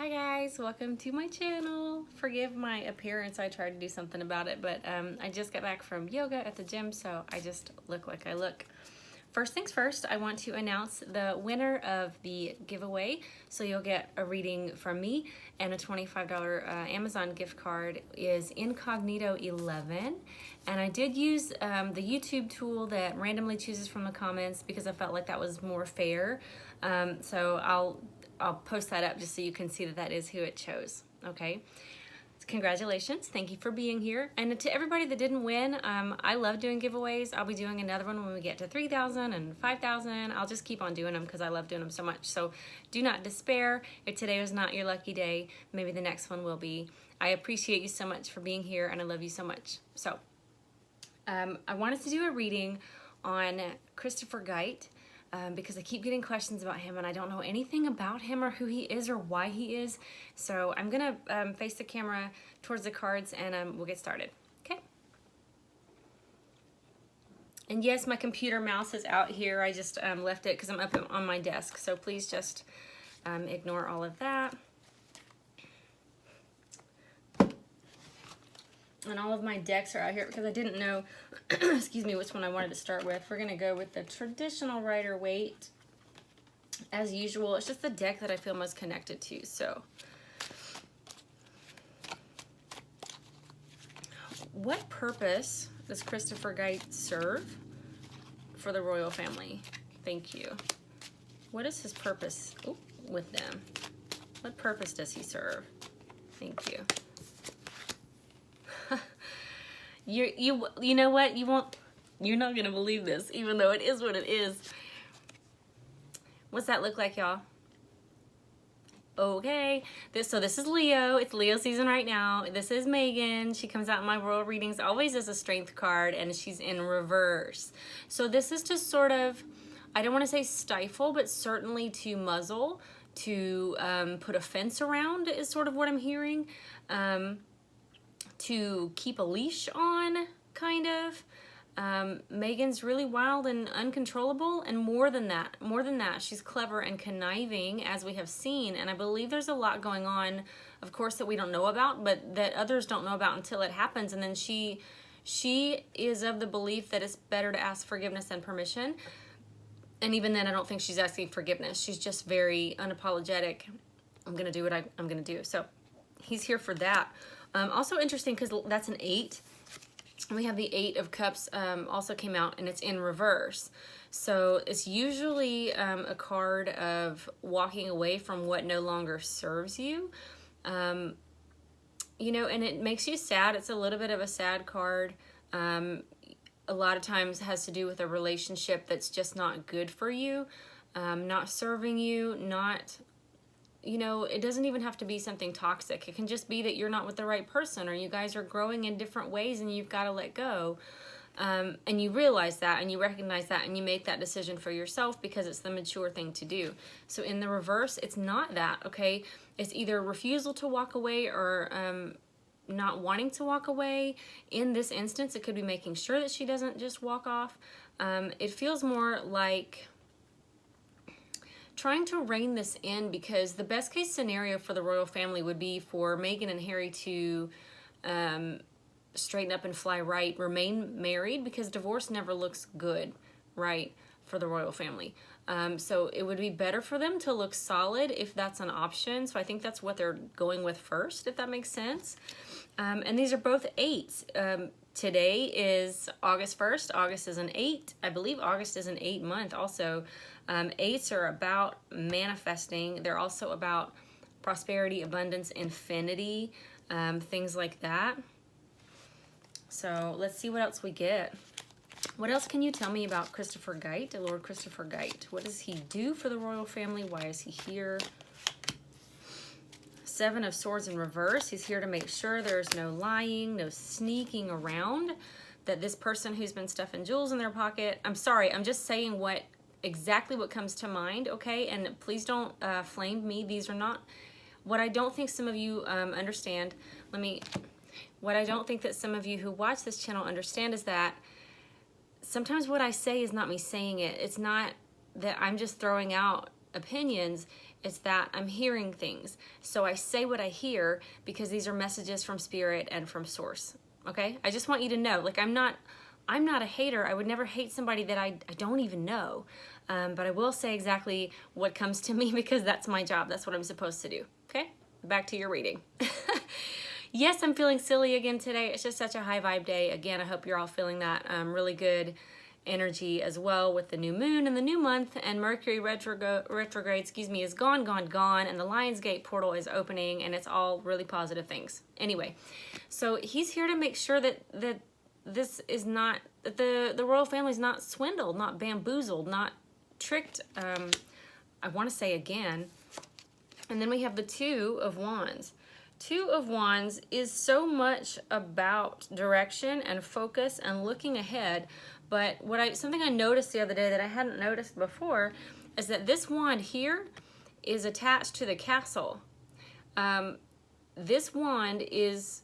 Hi guys, welcome to my channel. Forgive my appearance, I tried to do something about it, but I just got back from yoga at the gym, so I just look like I look. First things first, I want to announce the winner of the giveaway. So you'll get a reading from me, and a $25 Amazon gift card is Incognito11. And I did use the YouTube tool that randomly chooses from the comments because I felt like that was more fair. So I'll post that up just so you can see that that is who it chose, okay? Congratulations, thank you for being here. And to everybody that didn't win, I love doing giveaways. I'll be doing another one when we get to 3,000 and 5,000. I'll just keep on doing them because I love doing them so much. So do not despair. If today was not your lucky day, maybe the next one will be. I appreciate you so much for being here and I love you so much. So I wanted to do a reading on Christopher Geidt. Because I keep getting questions about him and I don't know anything about him or who he is or why he is. So I'm gonna face the camera towards the cards and we'll get started, okay? And yes, my computer mouse is out here. I just left it because I'm up on my desk. So please just ignore all of that. And all of my decks are out here because I didn't know, excuse me, which one I wanted to start with. We're going to go with the traditional Rider-Waite. As usual, it's just the deck that I feel most connected to. So, what purpose does Christopher Geidt serve for the royal family? Thank you. What is his purpose with them? What purpose does he serve? Thank you. You know what? You're not gonna believe this, even though it is what it is. What's that look like, y'all? Okay, so this is Leo. It's Leo season right now. This is Megan. She comes out in my royal readings always as a strength card, and she's in reverse. So this is to sort of, I don't want to say stifle, but certainly to muzzle, to put a fence around is sort of what I'm hearing. To keep a leash on, kind of. Megan's really wild and uncontrollable, and more than that, she's clever and conniving, as we have seen, and I believe there's a lot going on, of course, that we don't know about, but that others don't know about until it happens, and then she is of the belief that it's better to ask forgiveness than permission, and even then, I don't think she's asking forgiveness. She's just very unapologetic. I'm gonna do what I'm gonna do, so he's here for that. Also interesting because that's an 8. And we have the 8 of Cups also came out, and it's in reverse. So it's usually a card of walking away from what no longer serves you. You know, and it makes you sad. It's a little bit of a sad card. A lot of times it has to do with a relationship that's just not good for you, not serving you, not... You know, it doesn't even have to be something toxic. It can just be that you're not with the right person, or you guys are growing in different ways and you've got to let go. And you realize that and you recognize that and you make that decision for yourself because it's the mature thing to do. So in the reverse, it's not that, okay? It's either refusal to walk away or not wanting to walk away. In this instance, it could be making sure that she doesn't just walk off. It feels more like trying to rein this in, because the best case scenario for the royal family would be for Meghan and Harry to straighten up and fly right, remain married, because divorce never looks good, right, for the royal family. So it would be better for them to look solid if that's an option. So I think that's what they're going with first, if that makes sense. And these are both 8s. Today is August 1st. August is an 8. I believe August is an 8 month also. 8s are about manifesting. They're also about prosperity, abundance, infinity, things like that. So let's see what else we get. What else can you tell me about Christopher Geidt, Lord Christopher Geidt? What does he do for the royal family? Why is he here? 7 of Swords in reverse. He's here to make sure there's no lying, no sneaking around, that this person who's been stuffing jewels in their pocket, I'm sorry, I'm just saying exactly what comes to mind, okay? And please don't flame me. These are not, what I don't think some of you understand, what I don't think that some of you who watch this channel understand is that sometimes what I say is not me saying it. It's not that I'm just throwing out opinions. It's that I'm hearing things. So I say what I hear because these are messages from spirit and from source. Okay? I just want you to know, like, I'm not a hater. I would never hate somebody that I don't even know. But I will say exactly what comes to me because that's my job. That's what I'm supposed to do. Okay? Back to your reading. Yes, I'm feeling silly again today. It's just such a high vibe day. Again, I hope you're all feeling that really good energy as well with the new moon and the new month, and Mercury retrograde, is gone, and the Lionsgate portal is opening, and it's all really positive things. Anyway, so he's here to make sure that this is not, that the royal family is not swindled, not bamboozled, not tricked. I want to say again. And then we have the Two of Wands. Two of Wands is so much about direction and focus and looking ahead. But something I noticed the other day that I hadn't noticed before is that this wand here is attached to the castle. This wand is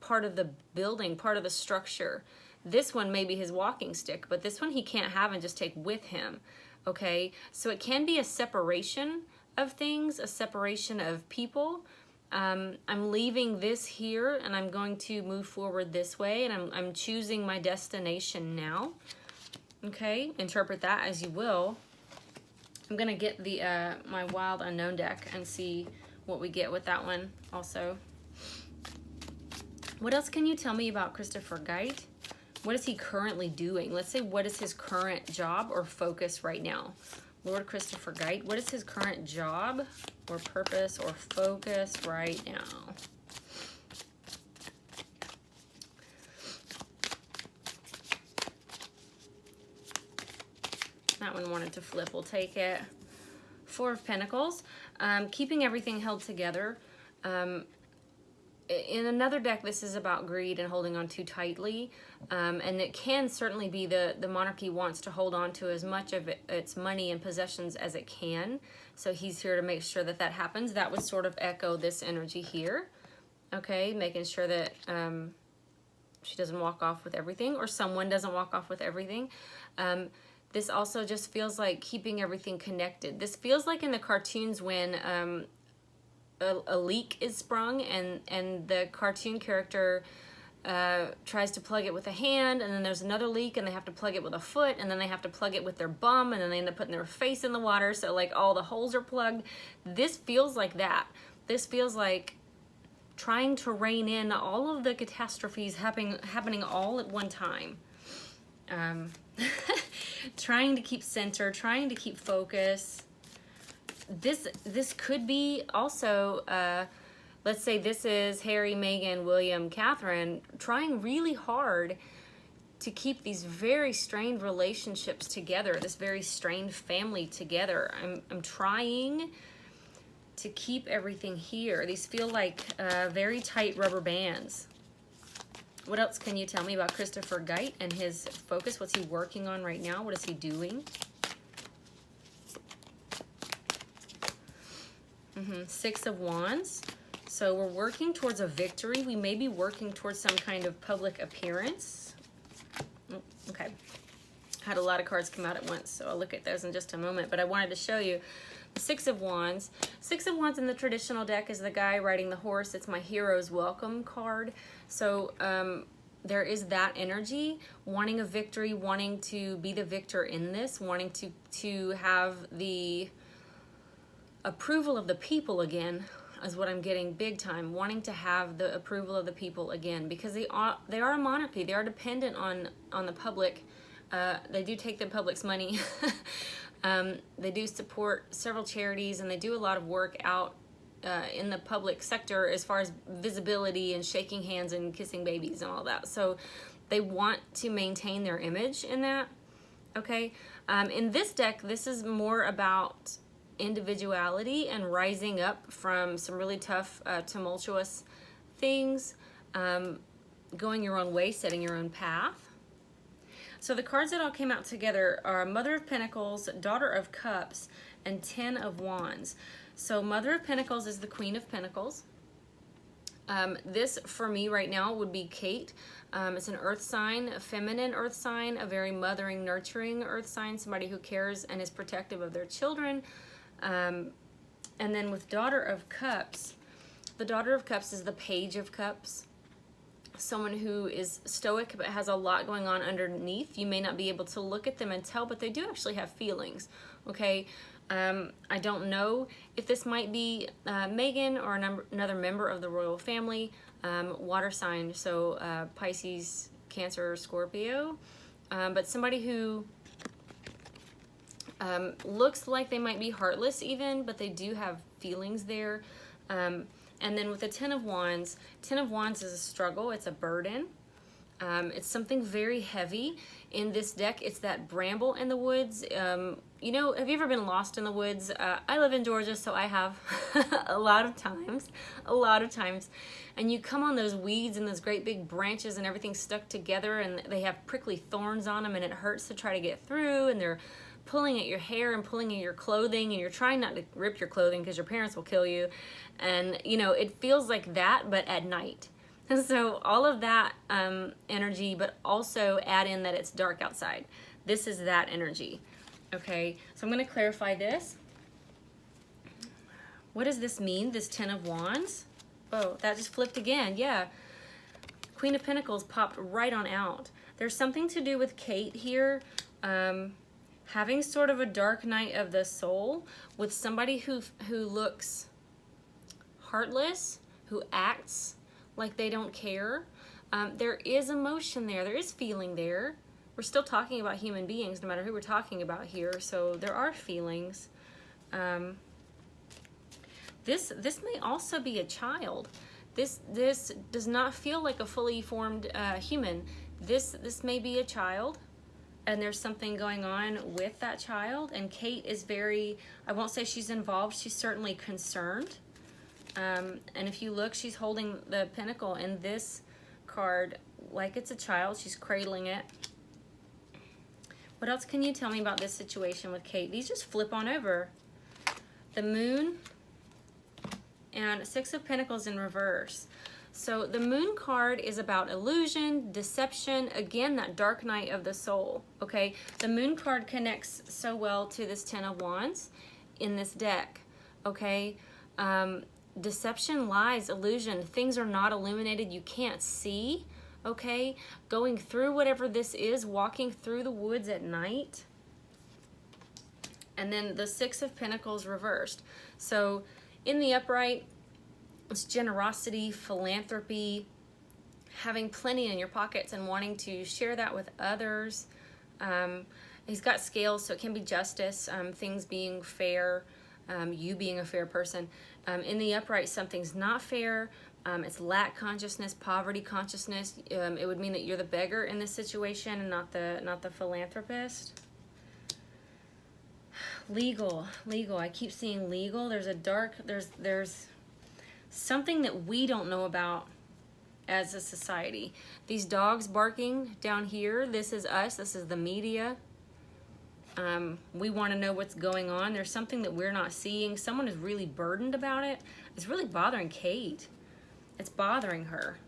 part of the building, part of the structure. This one may be his walking stick, but this one he can't have and just take with him. Okay, so it can be a separation of things, a separation of people. I'm leaving this here and I'm going to move forward this way, and I'm choosing my destination now. Okay, interpret that as you will. I'm gonna get the my Wild Unknown deck and see what we get with that one also. What else can you tell me about Christopher Geidt? What is he currently doing? Let's say, what is his current job or focus right now? Lord Christopher Geidt, what is his current job or purpose or focus right now? That one wanted to flip, we'll take it. Four of Pentacles, keeping everything held together. In another deck, this is about greed and holding on too tightly. And it can certainly be the monarchy wants to hold on to as much of its money and possessions as it can. So he's here to make sure that that happens. That would sort of echo this energy here. Okay, making sure that she doesn't walk off with everything, or someone doesn't walk off with everything. This also just feels like keeping everything connected. This feels like in the cartoons when a leak is sprung and the cartoon character tries to plug it with a hand, and then there's another leak and they have to plug it with a foot, and then they have to plug it with their bum, and then they end up putting their face in the water, so like all the holes are plugged. This feels like that. This feels like trying to rein in all of the catastrophes happening all at one time. Trying to keep center, trying to keep focus. This could be also, let's say this is Harry, Meghan, William, Catherine, trying really hard to keep these very strained relationships together, this very strained family together. I'm trying to keep everything here. These feel like very tight rubber bands. What else can you tell me about Christopher Geidt and his focus? What's he working on right now? What is he doing? Six of Wands. So we're working towards a victory. We may be working towards some kind of public appearance. Okay. Had a lot of cards come out at once, so I'll look at those in just a moment. But I wanted to show you the Six of Wands. Six of Wands in the traditional deck is the guy riding the horse. It's my hero's welcome card. So there is that energy, wanting a victory, wanting to be the victor in this, wanting to have the approval of the people again, is what I'm getting big time. Wanting to have the approval of the people again, because they are a monarchy. They are dependent on the public. They do take the public's money. They do support several charities, and they do a lot of work out in the public sector as far as visibility and shaking hands and kissing babies and all that. So they want to maintain their image in that. Okay. In this deck, this is more about individuality and rising up from some really tough, tumultuous things, going your own way, setting your own path. So the cards that all came out together are Mother of Pentacles, Daughter of Cups, and Ten of Wands. So Mother of Pentacles is the Queen of Pentacles. This, for me right now, would be Kate. It's an earth sign, a feminine earth sign, a very mothering, nurturing earth sign, somebody who cares and is protective of their children. And then with Daughter of Cups, the Daughter of Cups is the Page of Cups. Someone who is stoic but has a lot going on underneath. You may not be able to look at them and tell, but they do actually have feelings, okay? I don't know if this might be Megan or another member of the royal family, water sign, so Pisces, Cancer, Scorpio, but somebody who looks like they might be heartless even, but they do have feelings there. And then with the Ten of Wands is a struggle, it's a burden. It's something very heavy. In this deck, it's that bramble in the woods. You know, have you ever been lost in the woods? I live in Georgia, so I have a lot of times. And you come on those weeds and those great big branches and everything stuck together, and they have prickly thorns on them, and it hurts to try to get through, and they're pulling at your hair and pulling at your clothing, and you're trying not to rip your clothing because your parents will kill you. And, you know, it feels like that, but at night. So all of that energy, but also add in that it's dark outside. This is that energy. Okay, so I'm going to clarify this. What does this mean, this Ten of Wands? Oh, that just flipped again. Yeah. Queen of Pentacles popped right on out. There's something to do with Kate here. Having sort of a dark night of the soul with somebody who looks heartless, who acts like they don't care. There is emotion there. There is feeling there. We're still talking about human beings, no matter who we're talking about here. So there are feelings. This may also be a child. This does not feel like a fully formed human. This may be a child, and there's something going on with that child. And Kate is very, I won't say she's involved, she's certainly concerned. And if you look, she's holding the pentacle in this card like it's a child. She's cradling it. What else can you tell me about this situation with Kate? These just flip on over. The Moon and Six of Pentacles in reverse. So the Moon card is about illusion, deception, again, that dark night of the soul, okay? The Moon card connects so well to this Ten of Wands in this deck, okay? Deception, lies, illusion, things are not illuminated, you can't see, okay? Going through whatever this is, walking through the woods at night. And then the Six of Pentacles reversed. So in the upright, it's generosity, philanthropy, having plenty in your pockets and wanting to share that with others. He's got scales, so it can be justice, things being fair, you being a fair person. In the upright, something's not fair. It's lack consciousness, poverty consciousness. It would mean that you're the beggar in this situation and not the philanthropist. Legal. I keep seeing legal. There's a dark. There's something that we don't know about as a society. These dogs barking down here. This is us. This is the media. We want to know what's going on. There's something that we're not seeing. Someone is really burdened about it. It's really bothering Kate. It's bothering her.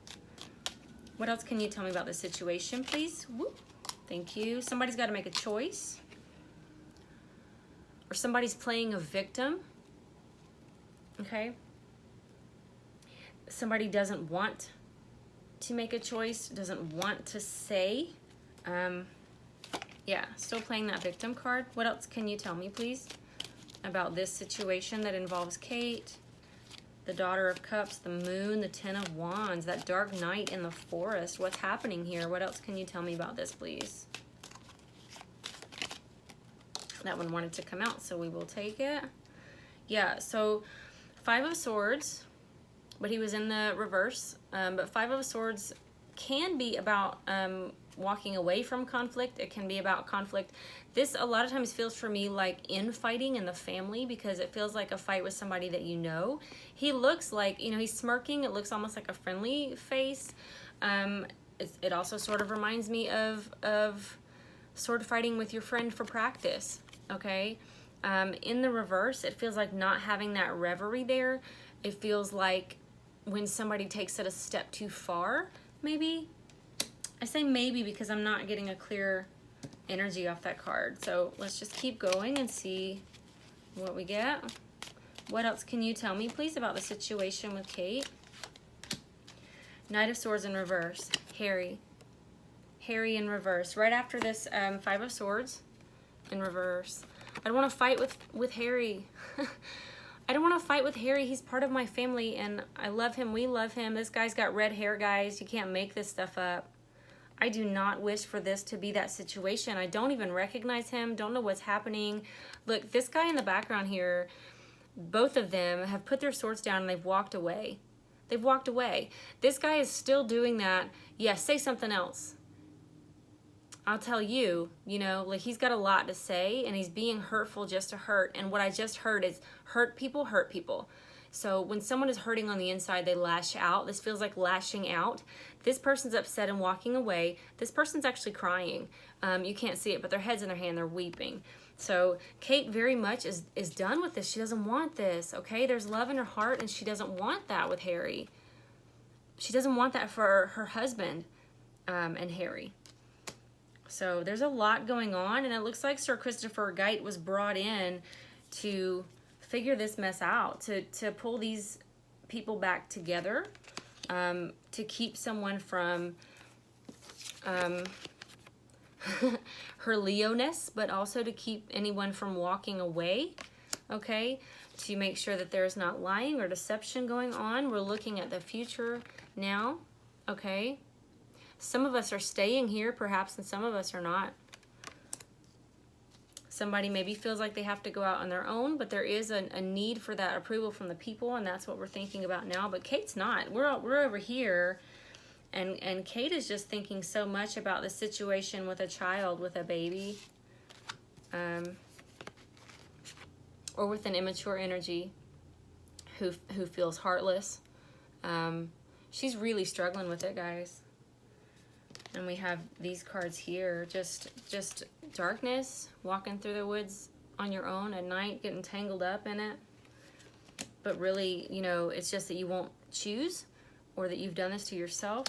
What else can you tell me about this situation, please? Woo. Thank you. Somebody's got to make a choice. Or somebody's playing a victim. Okay? Somebody doesn't want to make a choice, doesn't want to say. Yeah, still playing that victim card. What else can you tell me, please, about this situation that involves Kate, the Daughter of Cups, the Moon, the Ten of Wands, that dark night in the forest? What's happening here? What else can you tell me about this, please? That one wanted to come out, so we will take it. Yeah, so Five of Swords, but he was in the reverse. But Five of Swords can be about walking away from conflict. It can be about conflict. This a lot of times feels for me like infighting in the family, because it feels like a fight with somebody that you know. He looks like, you know, he's smirking. It looks almost like a friendly face. It also sort of reminds me of sword fighting with your friend for practice, okay? In the reverse, it feels like not having that reverie there. It feels like when somebody takes it a step too far, maybe. I say maybe because I'm not getting a clear energy off that card. So let's just keep going and see what we get. What else can you tell me, please, about the situation with Kate? Knight of Swords in reverse. Harry. Harry in reverse. Right after this, Five of Swords in reverse. I don't want to fight with Harry. I don't want to fight with Harry. He's part of my family, and I love him. We love him. This guy's got red hair, guys. You can't make this stuff up. I do not wish for this to be that situation. I don't even recognize him. Don't know what's happening. Look, this guy in the background here, both of them have put their swords down and they've walked away. They've walked away. This guy is still doing that. Yes, say something else. I'll tell you, you know, like he's got a lot to say and he's being hurtful just to hurt. And what I just heard is hurt people hurt people. So when someone is hurting on the inside, they lash out. This feels like lashing out. This person's upset and walking away. This person's actually crying. You can't see it, but their head's in their hand. They're weeping. So Kate very much is done with this. She doesn't want this, okay? There's love in her heart, and she doesn't want that with Harry. She doesn't want that for her husband and Harry. So there's a lot going on, and it looks like Sir Christopher Geidt was brought in to figure this mess out, to pull these people back together, to keep someone from her Leo-ness, but also to keep anyone from walking away, okay? To make sure that there's not lying or deception going on. We're looking at the future now, okay? Some of us are staying here, perhaps, and some of us are not. Somebody maybe feels like they have to go out on their own, but there is a need for that approval from the people, and that's what we're thinking about now. But Kate's not. We're over here, and Kate is just thinking so much about the situation with a child, with a baby, or with an immature energy who feels heartless. She's really struggling with it, guys. And we have these cards here, just darkness, walking through the woods on your own at night, getting tangled up in it. But really, you know, it's just that you won't choose, or that you've done this to yourself.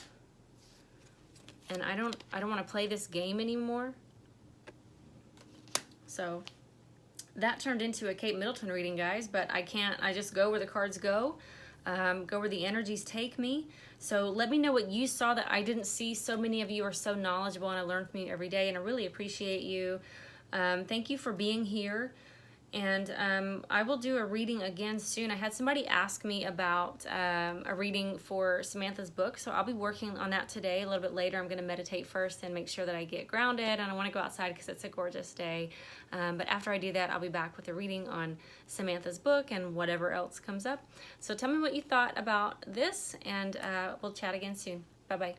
And I don't want to play this game anymore. So that turned into a Kate Middleton reading, guys, but I just go where the cards go. Go where the energies take me. So let me know what you saw that I didn't see. So many of you are so knowledgeable, and I learn from you every day, and I really appreciate you. Thank you for being here. And I will do a reading again soon. I had somebody ask me about a reading for Samantha's book, so I'll be working on that today. A little bit later, I'm going to meditate first and make sure that I get grounded, and I want to go outside because it's a gorgeous day. But after I do that, I'll be back with a reading on Samantha's book and whatever else comes up. So tell me what you thought about this, and we'll chat again soon. Bye-bye.